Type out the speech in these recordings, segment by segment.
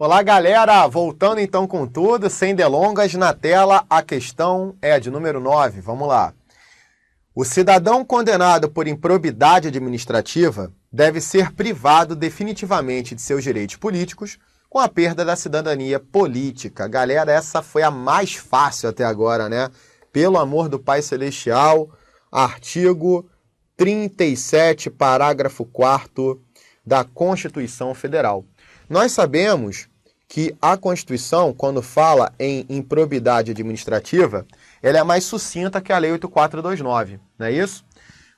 Olá, galera! Voltando então com tudo, sem delongas, na tela a questão é a de número 9. Vamos lá. O cidadão condenado por improbidade administrativa deve ser privado definitivamente de seus direitos políticos com a perda da cidadania política. Galera, essa foi a mais fácil até agora, né? Pelo amor do Pai Celestial, artigo 37, parágrafo 4º da Constituição Federal. Nós sabemos que a Constituição, quando fala em improbidade administrativa, ela é mais sucinta que a Lei 8.429, não é isso?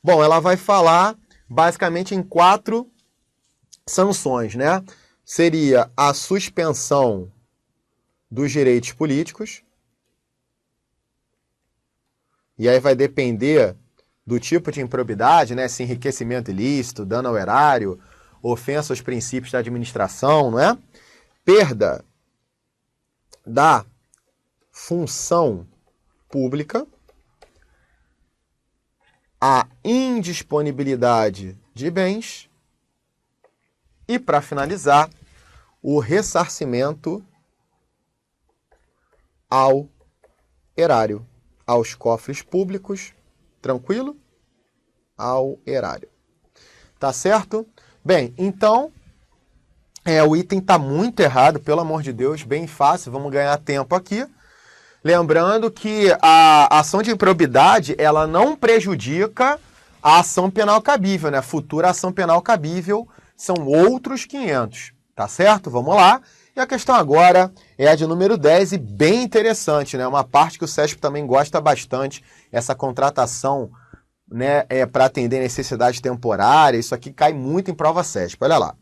Bom, ela vai falar basicamente em 4 sanções, né? Seria a suspensão dos direitos políticos, e aí vai depender do tipo de improbidade, né? Se enriquecimento ilícito, dano ao erário, ofensa aos princípios da administração, não é? Perda da função pública, a indisponibilidade de bens e, para finalizar, o ressarcimento ao erário, aos cofres públicos, tranquilo? Ao erário. Tá certo? Bem, então, o item está muito errado, pelo amor de Deus, bem fácil, vamos ganhar tempo aqui. Lembrando que a ação de improbidade, ela não prejudica a ação penal cabível, né? Futura ação penal cabível são outros 500, tá certo? Vamos lá. E a questão agora é a de número 10 e bem interessante, né? Uma parte que o CESP também gosta bastante, essa contratação, né, para atender necessidade temporária. Isso aqui cai muito em prova CESP, olha lá.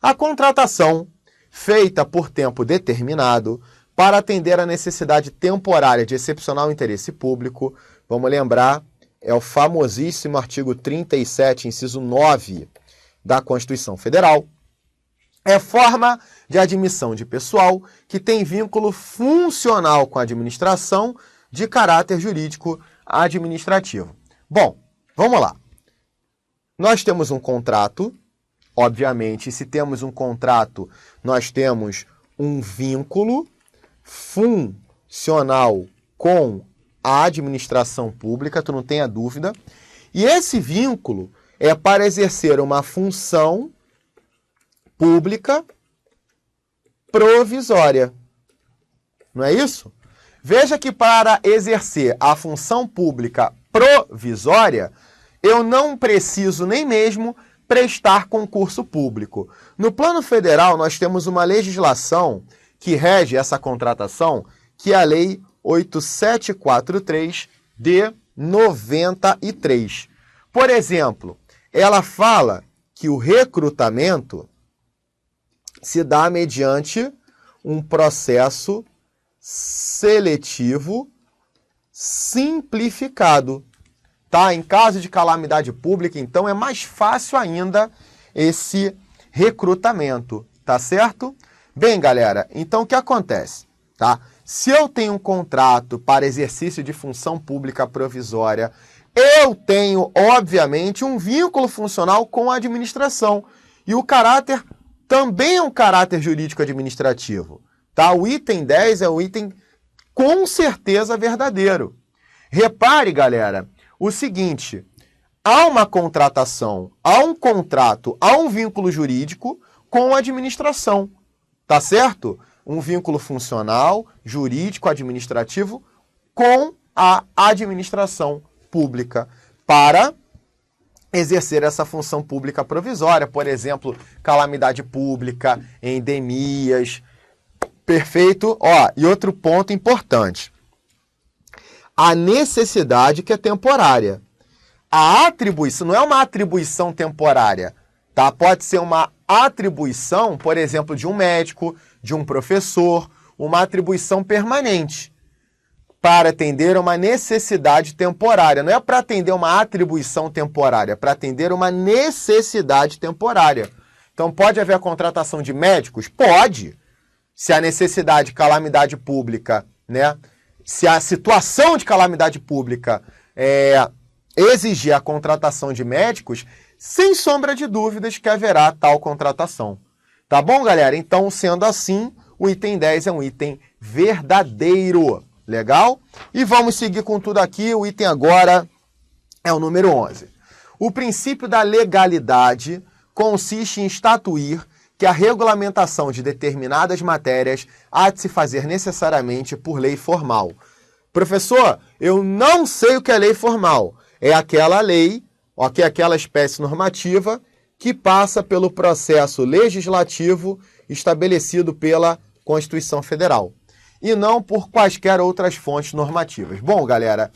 A contratação feita por tempo determinado para atender a necessidade temporária de excepcional interesse público, vamos lembrar, é o famosíssimo artigo 37, inciso 9 da Constituição Federal, é forma de admissão de pessoal que tem vínculo funcional com a administração de caráter jurídico administrativo. Bom, vamos lá. Nós temos um contrato, obviamente, se temos um contrato, nós temos um vínculo funcional com a administração pública, tu não tenha dúvida. E esse vínculo é para exercer uma função pública provisória. Não é isso? Veja que para exercer a função pública provisória, eu não preciso nem mesmo prestar concurso público. No plano federal, nós temos uma legislação que rege essa contratação, que é a Lei 8743 de 93. Por exemplo, ela fala que o recrutamento se dá mediante um processo seletivo simplificado. Tá? Em caso de calamidade pública, então, é mais fácil ainda esse recrutamento, tá certo? Bem, galera, então o que acontece? Tá? Se eu tenho um contrato para exercício de função pública provisória, eu tenho, obviamente, um vínculo funcional com a administração. E o caráter também é um caráter jurídico administrativo. Tá? O item 10 é o item com certeza verdadeiro. Repare, galera, o seguinte, há uma contratação, há um contrato, há um vínculo jurídico com a administração, tá certo? Um vínculo funcional, jurídico, administrativo com a administração pública para exercer essa função pública provisória, por exemplo, calamidade pública, endemias. Perfeito? Ó, e outro ponto importante. A necessidade que é temporária. A atribuição não é uma atribuição temporária, tá? Pode ser uma atribuição, por exemplo, de um médico, de um professor, uma atribuição permanente para atender uma necessidade temporária. Não é para atender uma atribuição temporária, é para atender uma necessidade temporária. Então, pode haver a contratação de médicos? Pode. Se a necessidade de calamidade pública, né? Se a situação de calamidade pública exigir a contratação de médicos, sem sombra de dúvidas que haverá tal contratação. Tá bom, galera? Então, sendo assim, o item 10 é um item verdadeiro. Legal? E vamos seguir com tudo aqui. O item agora é o número 11. O princípio da legalidade consiste em estatuir que a regulamentação de determinadas matérias há de se fazer necessariamente por lei formal. Professor, eu não sei o que é lei formal. É aquela lei, ok, aquela espécie normativa que passa pelo processo legislativo estabelecido pela Constituição Federal e não por quaisquer outras fontes normativas. Bom, galera,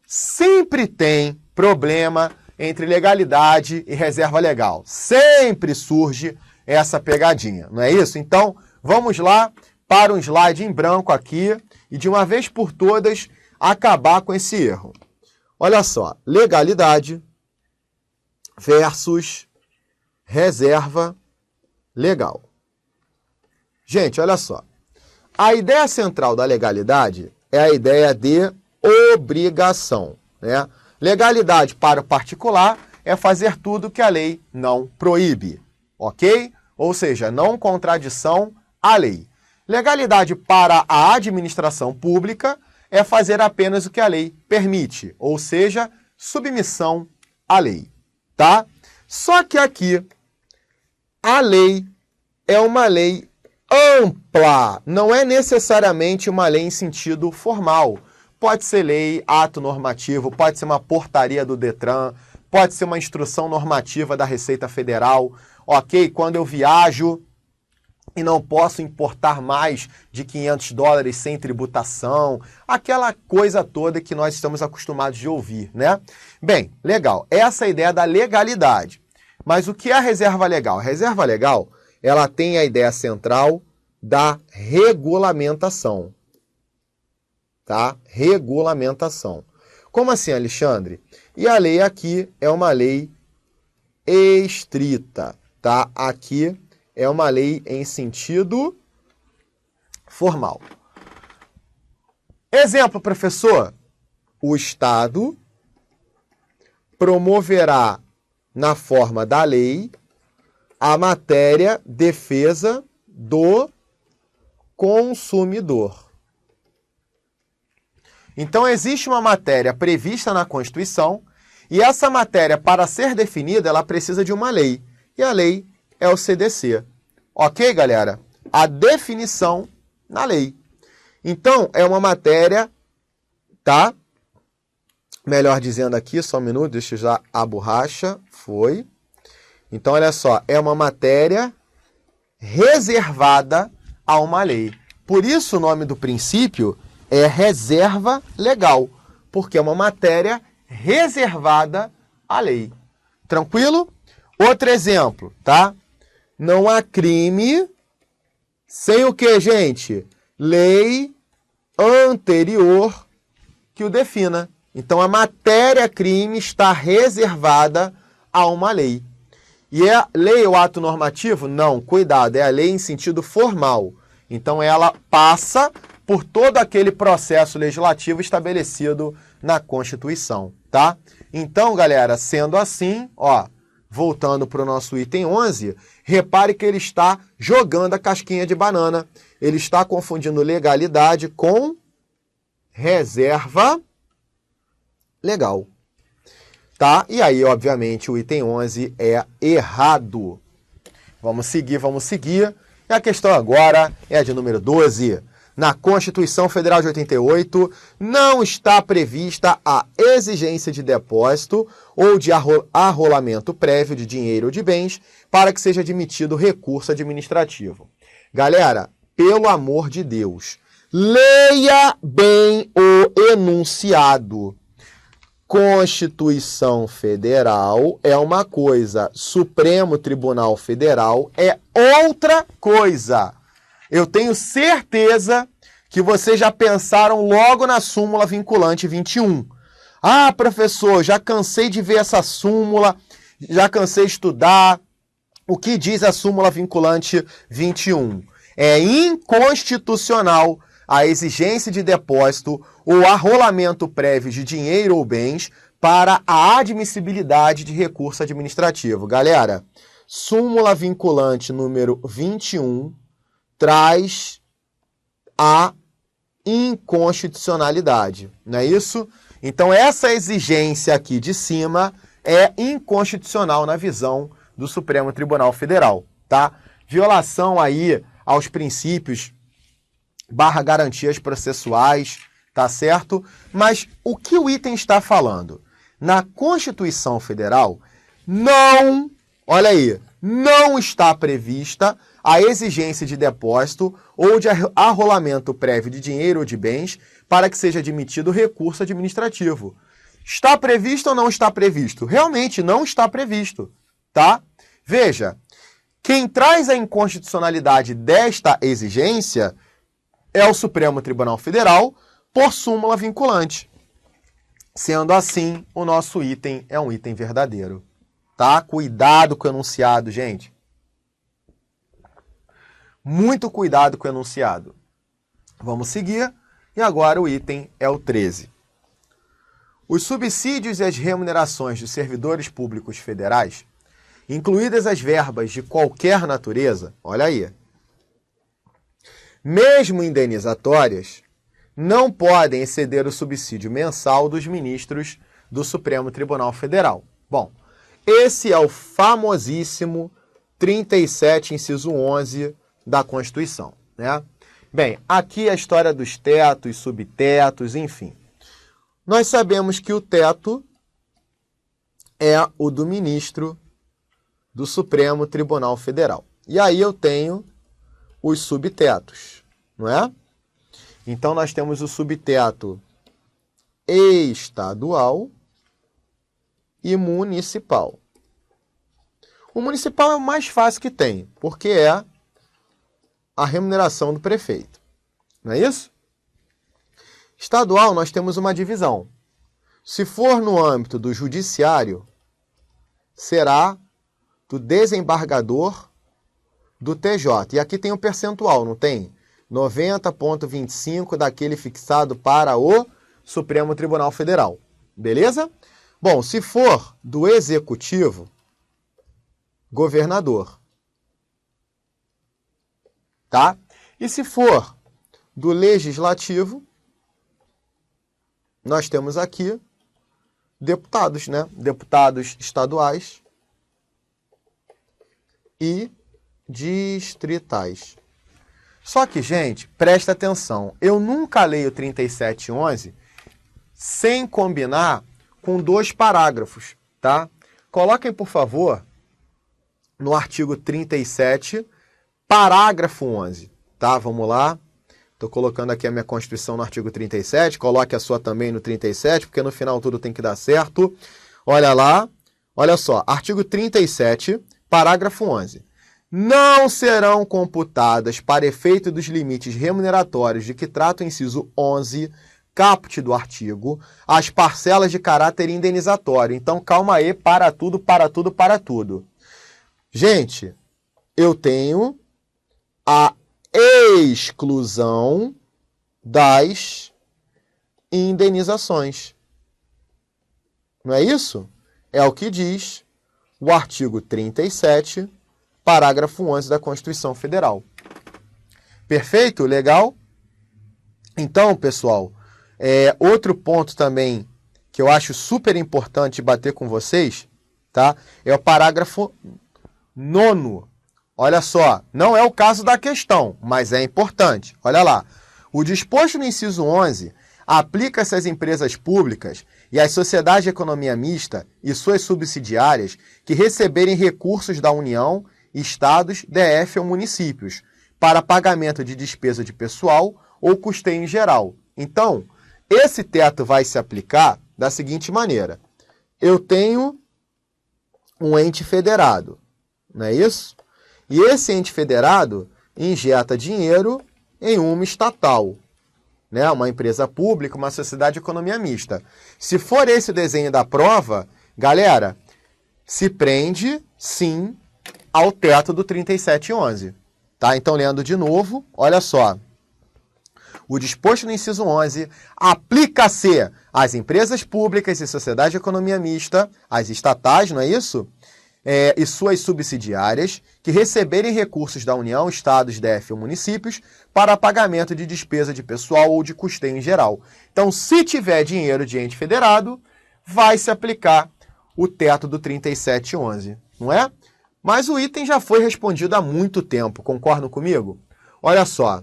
sempre tem problema entre legalidade e reserva legal. Sempre surge essa pegadinha, não é isso? Então, vamos lá para um slide em branco aqui e de uma vez por todas acabar com esse erro. Olha só, legalidade versus reserva legal. Gente, olha só. A ideia central da legalidade é a ideia de obrigação, né? Legalidade para o particular é fazer tudo que a lei não proíbe, ok? Ou seja, não contradição à lei. Legalidade para a administração pública é fazer apenas o que a lei permite, ou seja, submissão à lei, tá? Só que aqui a lei é uma lei ampla, não é necessariamente uma lei em sentido formal. Pode ser lei, ato normativo, pode ser uma portaria do Detran, pode ser uma instrução normativa da Receita Federal, ok? Quando eu viajo e não posso importar mais de $500 sem tributação, aquela coisa toda que nós estamos acostumados de ouvir, né? Bem, legal, essa é a ideia da legalidade. Mas o que é a reserva legal? A reserva legal, ela tem a ideia central da regulamentação, tá? Regulamentação. Como assim, Alexandre? E a lei aqui é uma lei estrita, tá? Aqui é uma lei em sentido formal. Exemplo, professor. O Estado promoverá, na forma da lei, a matéria defesa do consumidor. Então, existe uma matéria prevista na Constituição e essa matéria, para ser definida, ela precisa de uma lei. E a lei é o CDC. Ok, galera? A definição na lei. Então, é uma matéria, tá? Melhor dizendo aqui, só um minuto, deixa eu já a borracha. Foi. Então, olha só, é uma matéria reservada a uma lei. Por isso, o nome do princípio é reserva legal, porque é uma matéria reservada à lei. Tranquilo? Outro exemplo, tá? Não há crime sem o que, gente? Lei anterior que o defina. Então, a matéria-crime está reservada a uma lei. E é lei ou ato normativo? Não, cuidado, é a lei em sentido formal. Então, ela passa por todo aquele processo legislativo estabelecido na Constituição, tá? Então, galera, sendo assim, ó, voltando para o nosso item 11, repare que ele está jogando a casquinha de banana. Ele está confundindo legalidade com reserva legal. Tá? E aí, obviamente, o item 11 é errado. Vamos seguir, vamos seguir. E a questão agora é a de número 12. Na Constituição Federal de 88, não está prevista a exigência de depósito ou de arrolamento prévio de dinheiro ou de bens para que seja admitido recurso administrativo. Galera, pelo amor de Deus, leia bem o enunciado. Constituição Federal é uma coisa, Supremo Tribunal Federal é outra coisa. Eu tenho certeza que vocês já pensaram logo na súmula vinculante 21. Ah, professor, já cansei de ver essa súmula, já cansei de estudar. O que diz a súmula vinculante 21? É inconstitucional a exigência de depósito ou arrolamento prévio de dinheiro ou bens para a admissibilidade de recurso administrativo. Galera, súmula vinculante número 21 traz a inconstitucionalidade, não é isso? Então, essa exigência aqui de cima é inconstitucional na visão do Supremo Tribunal Federal, tá? Violação aí aos princípios / garantias processuais, tá certo? Mas o que o item está falando? Na Constituição Federal, não, olha aí, não está prevista a exigência de depósito ou de arrolamento prévio de dinheiro ou de bens para que seja admitido recurso administrativo. Está previsto ou não está previsto? Realmente não está previsto, tá? Veja, quem traz a inconstitucionalidade desta exigência é o Supremo Tribunal Federal por súmula vinculante. Sendo assim, o nosso item é um item verdadeiro, tá? Cuidado com o enunciado, gente. Muito cuidado com o enunciado. Vamos seguir. E agora o item é o 13. Os subsídios e as remunerações dos servidores públicos federais, incluídas as verbas de qualquer natureza, olha aí, mesmo indenizatórias, não podem exceder o subsídio mensal dos ministros do Supremo Tribunal Federal. Bom, esse é o famosíssimo 37, inciso 11 da Constituição, né? Bem, aqui a história dos tetos, subtetos, enfim. Nós sabemos que o teto é o do ministro do Supremo Tribunal Federal. E aí eu tenho os subtetos, não é? Então nós temos o subteto estadual e municipal. O municipal é o mais fácil que tem, porque é a remuneração do prefeito. Não é isso? Estadual, nós temos uma divisão. Se for no âmbito do judiciário, será do desembargador do TJ. E aqui tem um percentual, não tem? 90,25 daquele fixado para o Supremo Tribunal Federal. Beleza? Bom, se for do executivo, governador. Tá? E se for do legislativo, nós temos aqui deputados, né? Deputados estaduais e distritais. Só que, gente, presta atenção. Eu nunca leio 3711 sem combinar com 2 parágrafos, tá? Coloquem, por favor, no artigo 37, parágrafo 11, tá? Vamos lá. Estou colocando aqui a minha Constituição no artigo 37. Coloque a sua também no 37, porque no final tudo tem que dar certo. Olha lá. Olha só. Artigo 37, parágrafo 11. Não serão computadas, para efeito dos limites remuneratórios de que trata o inciso 11, caput do artigo, as parcelas de caráter indenizatório. Então, calma aí, para tudo, para tudo, para tudo. Gente, eu tenho a exclusão das indenizações. Não é isso? É o que diz o artigo 37, parágrafo 11 da Constituição Federal. Perfeito? Legal? Então, pessoal, outro ponto também que eu acho super importante bater com vocês, tá? É o parágrafo 9º. Olha só, não é o caso da questão, mas é importante. Olha lá. O disposto no inciso 11 aplica-se às empresas públicas e às sociedades de economia mista e suas subsidiárias que receberem recursos da União, estados, DF ou municípios para pagamento de despesa de pessoal ou custeio em geral. Então, esse teto vai se aplicar da seguinte maneira. Eu tenho um ente federado, não é isso? E esse ente federado injeta dinheiro em uma estatal, né? Uma empresa pública, uma sociedade de economia mista. Se for esse o desenho da prova, galera, se prende, sim, ao teto do 3711. Tá? Então, lendo de novo, olha só. O disposto no inciso 11 aplica-se às empresas públicas e sociedades de economia mista, às estatais, não é isso? e suas subsidiárias que receberem recursos da União, Estados, DF ou municípios para pagamento de despesa de pessoal ou de custeio em geral. Então, se tiver dinheiro de ente federado, vai se aplicar o teto do 3711, não é? Mas o item já foi respondido há muito tempo, concordam comigo? Olha só,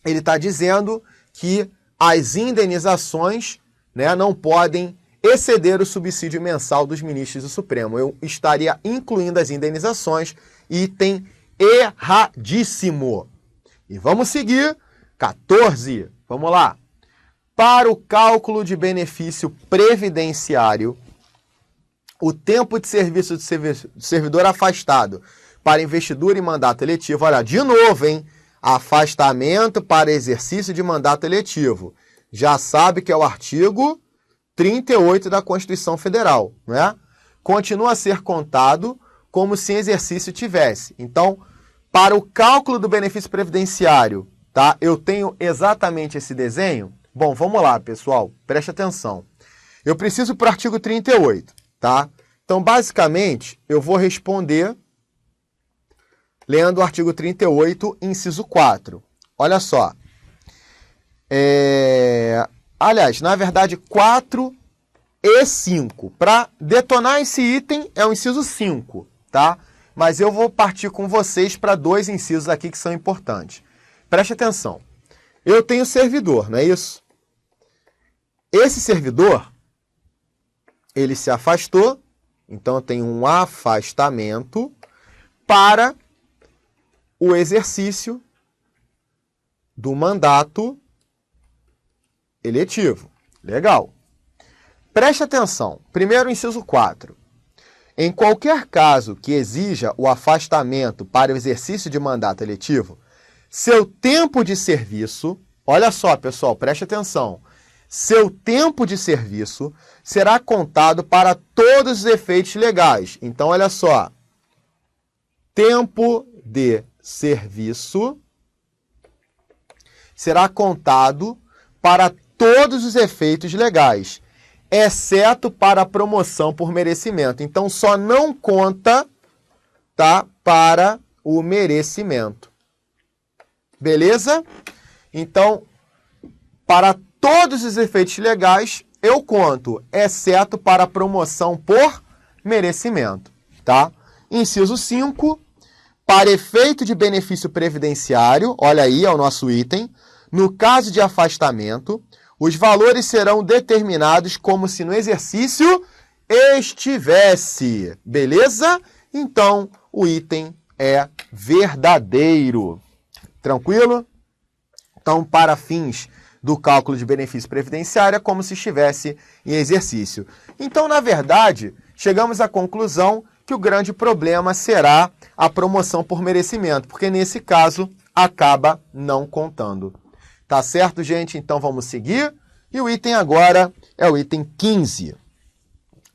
ele está dizendo que as indenizações, né, não podem exceder o subsídio mensal dos ministros do Supremo. Eu estaria incluindo as indenizações, item erradíssimo. E vamos seguir, 14, vamos lá. Para o cálculo de benefício previdenciário, o tempo de serviço do servidor afastado para investidura e mandato eletivo, olha, de novo, hein? Afastamento para exercício de mandato eletivo. Já sabe que é o artigo 38 da Constituição Federal, né? Continua a ser contado como se em exercício tivesse. Então, para o cálculo do benefício previdenciário, tá? Eu tenho exatamente esse desenho. Bom, vamos lá, pessoal, preste atenção. Eu preciso para o artigo 38, tá? Então, basicamente, eu vou responder lendo o artigo 38, inciso 4. Olha só. Aliás, na verdade, 4 e 5. Para detonar esse item é o inciso 5, tá? Mas eu vou partir com vocês para 2 incisos aqui que são importantes. Preste atenção. Eu tenho servidor, não é isso? Esse servidor, ele se afastou, então eu tenho um afastamento para o exercício do mandato eletivo. Legal. Preste atenção. Primeiro, inciso 4. Em qualquer caso que exija o afastamento para o exercício de mandato eletivo, seu tempo de serviço, olha só, pessoal, preste atenção, seu tempo de serviço será contado para todos os efeitos legais. Então, olha só, tempo de serviço será contado para todos os efeitos legais, exceto para a promoção por merecimento. Então, só não conta, tá, para o merecimento. Beleza? Então, para todos os efeitos legais, eu conto, exceto para a promoção por merecimento, tá? Inciso 5, para efeito de benefício previdenciário, olha aí, é o nosso item, no caso de afastamento, os valores serão determinados como se no exercício estivesse. Beleza? Então, o item é verdadeiro. Tranquilo? Então, para fins do cálculo de benefício previdenciário, é como se estivesse em exercício. Então, na verdade, chegamos à conclusão que o grande problema será a promoção por merecimento, porque nesse caso acaba não contando. Tá certo, gente? Então vamos seguir. E o item agora é o item 15.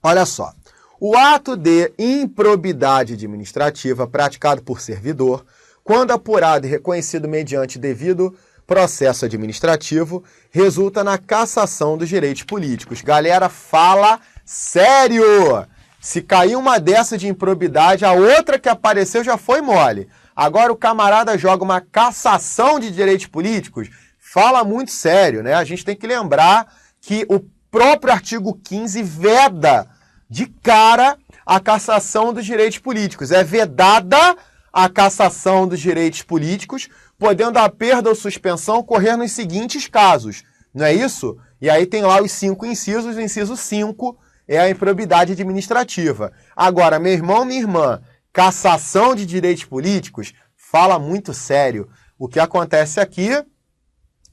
Olha só. O ato de improbidade administrativa praticado por servidor, quando apurado e reconhecido mediante devido processo administrativo, resulta na cassação dos direitos políticos. Galera, fala sério! Se cair uma dessa de improbidade, a outra que apareceu já foi mole. Agora o camarada joga uma cassação de direitos políticos, fala muito sério, né? A gente tem que lembrar que o próprio artigo 15 veda de cara a cassação dos direitos políticos. É vedada a cassação dos direitos políticos, podendo a perda ou suspensão ocorrer nos seguintes casos. Não é isso? E aí tem lá os 5 incisos. O inciso 5 é a improbidade administrativa. Agora, meu irmão, minha irmã, cassação de direitos políticos, fala muito sério. O que acontece aqui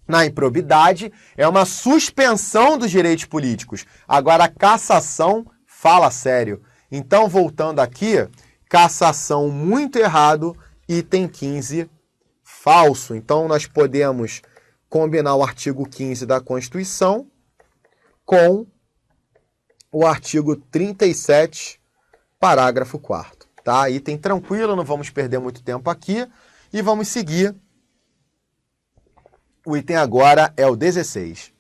na improbidade é uma suspensão dos direitos políticos. Agora, a cassação fala sério. Então, voltando aqui, cassação muito errado, item 15 falso. Então, nós podemos combinar o artigo 15 da Constituição com o artigo 37, parágrafo 4º. Tá? Item tranquilo, não vamos perder muito tempo aqui e vamos seguir. O item agora é o 16.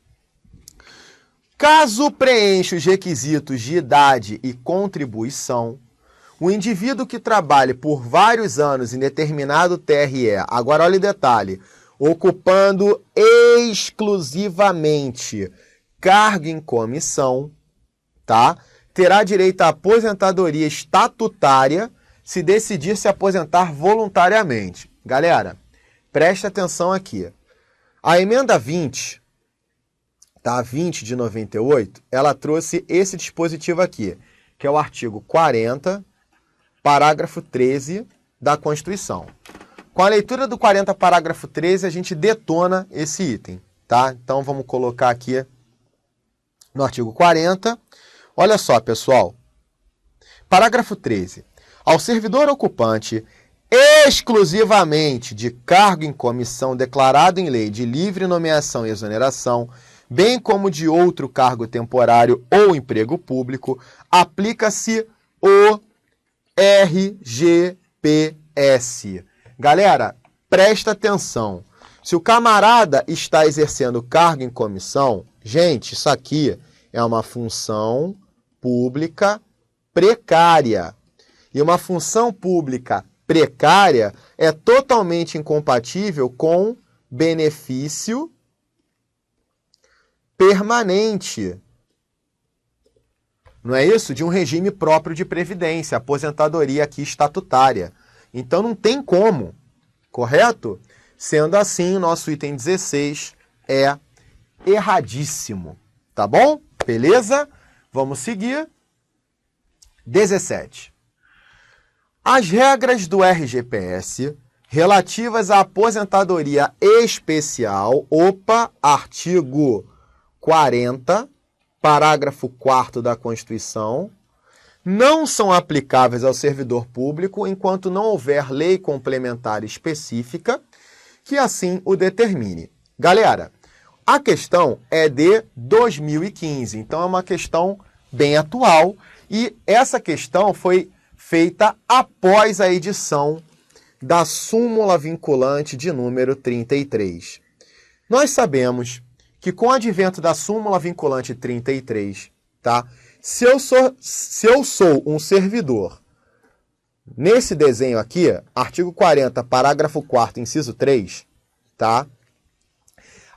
Caso preencha os requisitos de idade e contribuição, O indivíduo que trabalhe por vários anos em determinado TRE, agora olha o detalhe, ocupando exclusivamente cargo em comissão, tá? Terá direito à aposentadoria estatutária se decidir se aposentar voluntariamente. Galera, preste atenção aqui. A emenda 20, tá? 20 de 98, ela trouxe esse dispositivo aqui, que é o artigo 40, parágrafo 13 da Constituição. Com a leitura do 40, parágrafo 13, a gente detona esse item, tá? Então, vamos colocar aqui no artigo 40. Olha só, pessoal. Parágrafo 13. Ao servidor ocupante exclusivamente de cargo em comissão declarado em lei de livre nomeação e exoneração, bem como de outro cargo temporário ou emprego público, aplica-se o RGPS. Galera, presta atenção. Se o camarada está exercendo cargo em comissão, gente, isso aqui é uma função pública precária. E uma função pública precária é totalmente incompatível com benefício permanente. Não é isso? De um regime próprio de previdência, aposentadoria aqui estatutária. Então não tem como, correto? Sendo assim, o nosso item 16 é erradíssimo, tá bom? Beleza? Vamos seguir. 17. As regras do RGPS relativas à aposentadoria especial, artigo 40, parágrafo 4º da Constituição, não são aplicáveis ao servidor público enquanto não houver lei complementar específica que assim o determine. Galera, a questão é de 2015, então é uma questão bem atual e essa questão foi feita após a edição da súmula vinculante de número 33. Nós sabemos que com o advento da súmula vinculante 33, tá? Se eu sou um servidor, nesse desenho aqui, artigo 40, parágrafo 4º, inciso 3, tá?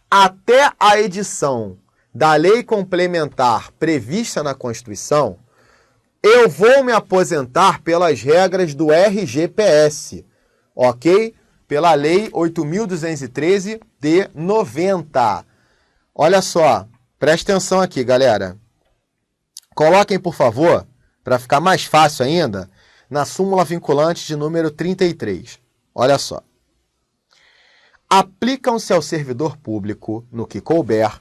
Até a edição da lei complementar prevista na Constituição, eu vou me aposentar pelas regras do RGPS, ok? Pela Lei 8.213 de 90. Olha só, preste atenção aqui, galera. Coloquem, por favor, para ficar mais fácil ainda, na súmula vinculante de número 33. Olha só. Aplicam-se ao servidor público, no que couber,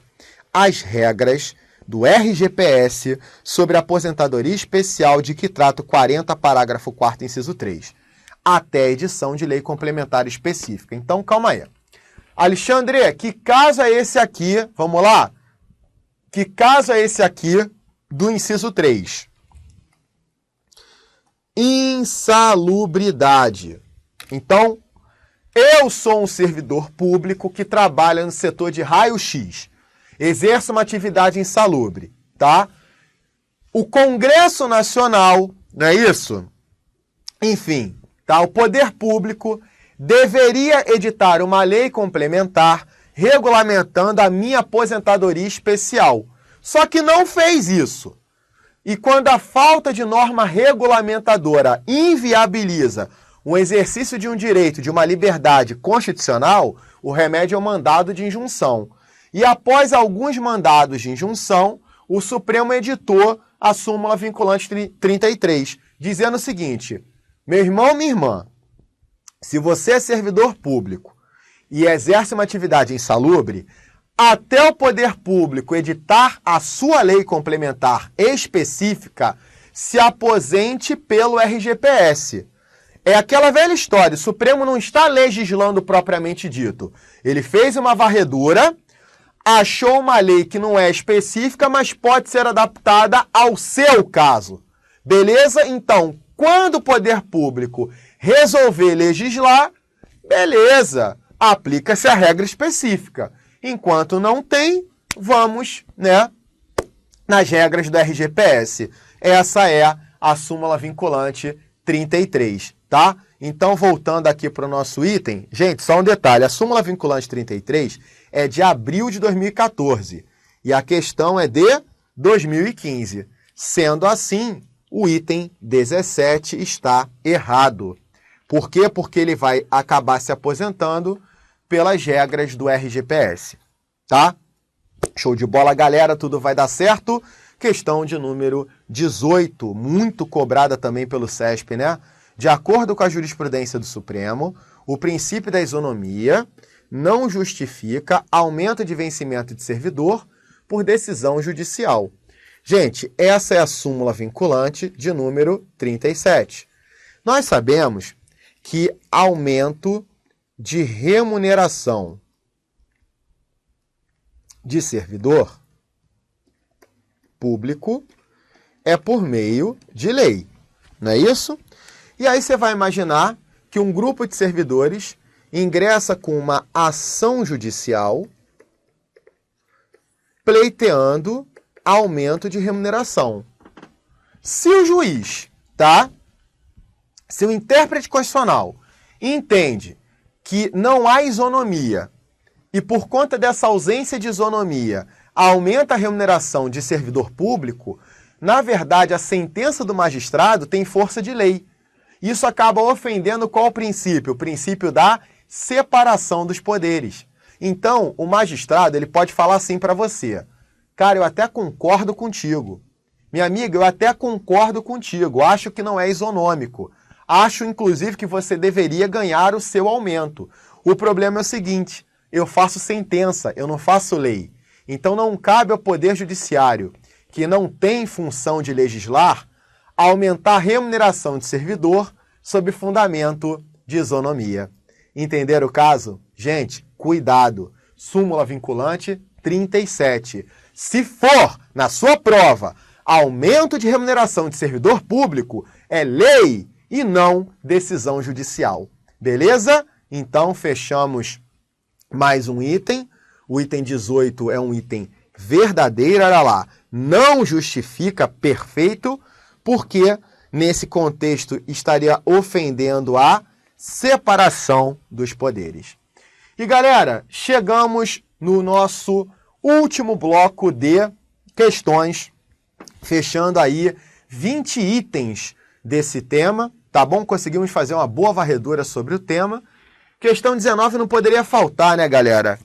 as regras do RGPS sobre a aposentadoria especial de que trata o 40, parágrafo 4º, inciso 3, até a edição de lei complementar específica. Então, calma aí. Alexandre, que caso é esse aqui? Vamos lá? Que caso é esse aqui do inciso 3? Insalubridade. Então, eu sou um servidor público que trabalha no setor de raio-x. Exerço uma atividade insalubre, tá? O Congresso Nacional, não é isso? Enfim, tá? O poder público deveria editar uma lei complementar regulamentando a minha aposentadoria especial. Só que não fez isso. E quando a falta de norma regulamentadora inviabiliza o exercício de um direito, de uma liberdade constitucional, o remédio é o mandado de injunção. E após alguns mandados de injunção, o Supremo editou a súmula vinculante 33, dizendo o seguinte: meu irmão, minha irmã, se você é servidor público e exerce uma atividade insalubre, até o poder público editar a sua lei complementar específica, se aposente pelo RGPS. É aquela velha história, o Supremo não está legislando propriamente dito. Ele fez uma varredura, achou uma lei que não é específica, mas pode ser adaptada ao seu caso. Beleza? Então, quando o poder público resolver legislar, beleza, aplica-se a regra específica. Enquanto não tem, vamos, nas regras do RGPS. Essa é a súmula vinculante 33, tá? Então, voltando aqui para o nosso item, gente, só um detalhe, a súmula vinculante 33 é de abril de 2014 e a questão é de 2015. Sendo assim, o item 17 está errado. Por quê? Porque ele vai acabar se aposentando pelas regras do RGPS, tá? Show de bola, galera, tudo vai dar certo. Questão de número 18, muito cobrada também pelo CESP, né? De acordo com a jurisprudência do Supremo, o princípio da isonomia não justifica aumento de vencimento de servidor por decisão judicial. Gente, essa é a súmula vinculante de número 37. Nós sabemos que aumento de remuneração de servidor público é por meio de lei, não é isso? E aí você vai imaginar que um grupo de servidores ingressa com uma ação judicial pleiteando aumento de remuneração. Se o juiz, tá? Se o intérprete constitucional entende que não há isonomia e por conta dessa ausência de isonomia aumenta a remuneração de servidor público, na verdade a sentença do magistrado tem força de lei. Isso acaba ofendendo qual princípio? O princípio da separação dos poderes. Então, o magistrado ele pode falar assim para você: cara, eu até concordo contigo. Minha amiga, eu até concordo contigo. Acho que não é isonômico. Acho, inclusive, que você deveria ganhar o seu aumento. O problema é o seguinte: eu faço sentença, eu não faço lei. Então não cabe ao Poder Judiciário, que não tem função de legislar, aumentar a remuneração de servidor sob fundamento de isonomia. Entenderam o caso? Gente, cuidado. Súmula vinculante 37. Se for, na sua prova, aumento de remuneração de servidor público, é lei e não decisão judicial. Beleza? Então, fechamos mais um item. O item 18 é um item verdadeiro, olha lá. Não justifica perfeito, porque nesse contexto estaria ofendendo a separação dos poderes. E galera, chegamos no nosso último bloco de questões, fechando aí 20 itens desse tema, tá bom? Conseguimos fazer uma boa varredura sobre o tema. Questão 19 não poderia faltar, né, galera?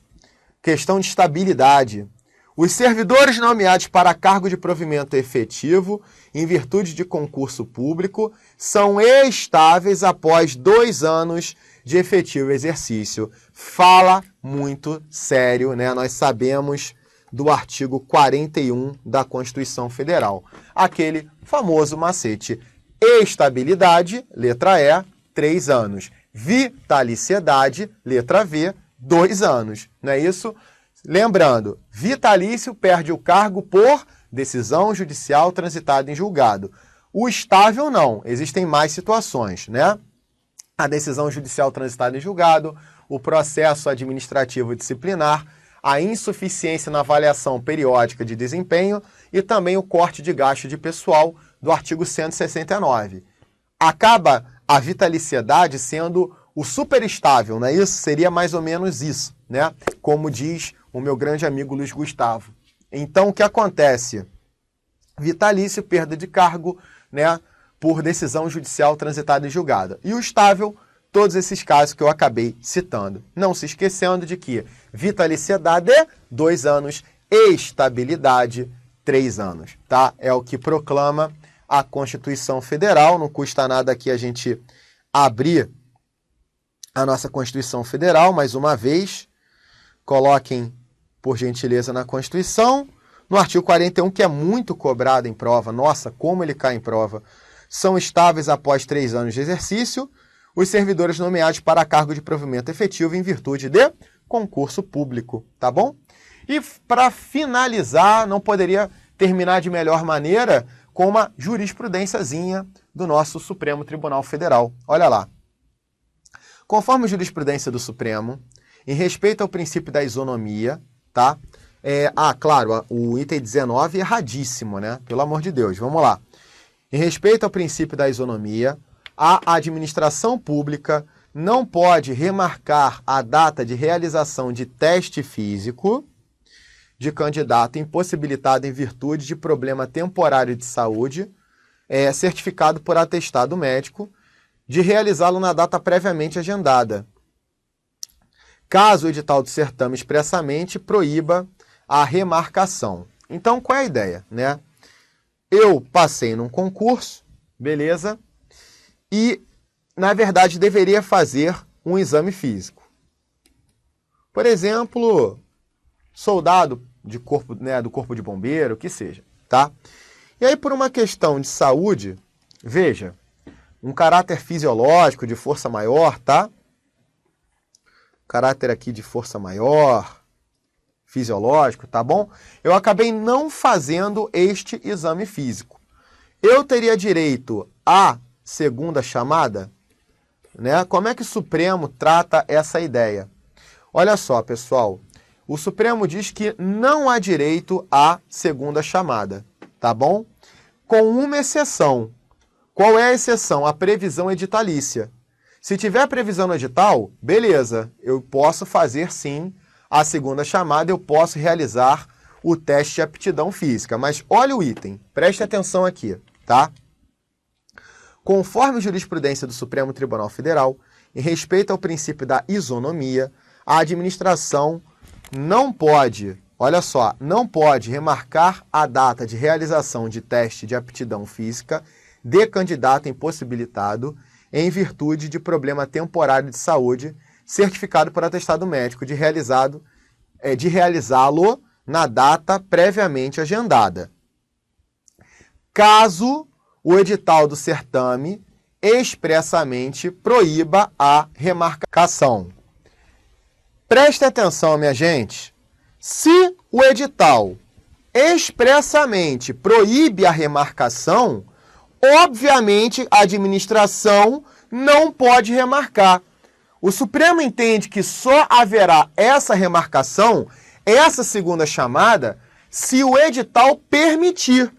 Questão de estabilidade. Os servidores nomeados para cargo de provimento efetivo, em virtude de concurso público, são estáveis após 2 anos de efetivo exercício. Fala muito sério, né? Nós sabemos do artigo 41 da Constituição Federal. Aquele famoso macete. Estabilidade, letra E, 3 anos. Vitaliciedade, letra V, 2 anos. Não é isso? Lembrando, vitalício perde o cargo por decisão judicial transitada em julgado. O estável não, existem mais situações, né? A decisão judicial transitada em julgado, o processo administrativo disciplinar, a insuficiência na avaliação periódica de desempenho e também o corte de gasto de pessoal do artigo 169. Acaba a vitaliciedade sendo o superestável, não é isso? Seria mais ou menos isso, né? Como diz o meu grande amigo Luiz Gustavo. Então, o que acontece? Vitalício, perda de cargo, né, por decisão judicial transitada e julgada. E o estável, todos esses casos que eu acabei citando. Não se esquecendo de que vitaliciedade é 2 anos, estabilidade 3 anos, tá? É o que proclama a Constituição Federal. Não custa nada aqui a gente abrir a nossa Constituição Federal, mais uma vez. Coloquem, por gentileza, na Constituição. No artigo 41, que é muito cobrado em prova, nossa, como ele cai em prova, são estáveis após 3 anos de exercício os servidores nomeados para cargo de provimento efetivo em virtude de concurso público, tá bom? E para finalizar, não poderia terminar de melhor maneira com uma jurisprudênciazinha do nosso Supremo Tribunal Federal. Olha lá. Conforme a jurisprudência do Supremo, em respeito ao princípio da isonomia, tá? Claro, o item 19 é erradíssimo, né? Pelo amor de Deus, vamos lá. Em respeito ao princípio da isonomia, a administração pública não pode remarcar a data de realização de teste físico de candidato impossibilitado em virtude de problema temporário de saúde, certificado por atestado médico, de realizá-lo na data previamente agendada, caso o edital do certame expressamente proíba a remarcação. Então, qual é a ideia, né? Eu passei num concurso, beleza? E, na verdade, deveria fazer um exame físico. Por exemplo, soldado de corpo, né, do corpo de bombeiro, o que seja, tá? E aí, por uma questão de saúde, veja, um caráter fisiológico de força maior, tá? Caráter aqui de força maior, fisiológico, tá bom? Eu acabei não fazendo este exame físico. Eu teria direito à segunda chamada, né? Como é que o Supremo trata essa ideia? Olha só, pessoal, o Supremo diz que não há direito à segunda chamada, tá bom? Com uma exceção. Qual é a exceção? A previsão editalícia. Se tiver previsão no edital, beleza, eu posso fazer sim a segunda chamada, eu posso realizar o teste de aptidão física. Mas olha o item, preste atenção aqui, tá? Conforme a jurisprudência do Supremo Tribunal Federal, em respeito ao princípio da isonomia, a administração não pode, olha só, não pode remarcar a data de realização de teste de aptidão física de candidato impossibilitado em virtude de problema temporário de saúde, certificado por atestado médico de realizá-lo na data previamente agendada, caso o edital do certame expressamente proíba a remarcação. Preste atenção, minha gente. Se o edital expressamente proíbe a remarcação, obviamente a administração não pode remarcar. O Supremo entende que só haverá essa remarcação, essa segunda chamada, se o edital permitir.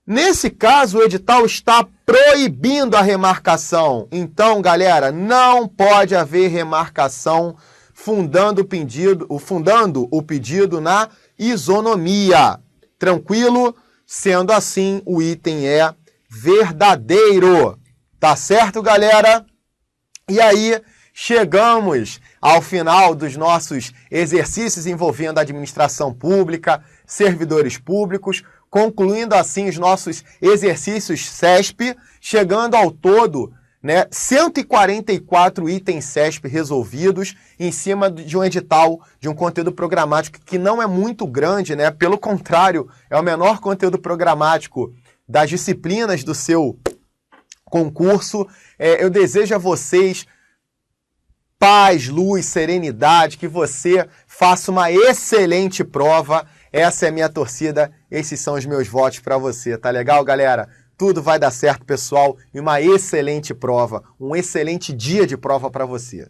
Nesse caso, o edital está proibindo a remarcação. Então, galera, não pode haver remarcação fundando o pedido na isonomia. Tranquilo? Sendo assim, o item é verdadeiro. Tá certo, galera? E aí, chegamos ao final dos nossos exercícios envolvendo a administração pública, servidores públicos, concluindo assim os nossos exercícios CESP, chegando ao todo, né, 144 itens CESP resolvidos em cima de um edital, de um conteúdo programático que não é muito grande, né? Pelo contrário, é o menor conteúdo programático das disciplinas do seu concurso. Eu desejo a vocês paz, luz, serenidade, que você faça uma excelente prova. Essa é a minha torcida, esses são os meus votos para você, tá legal, galera? Tudo vai dar certo, pessoal, e uma excelente prova, um excelente dia de prova para você.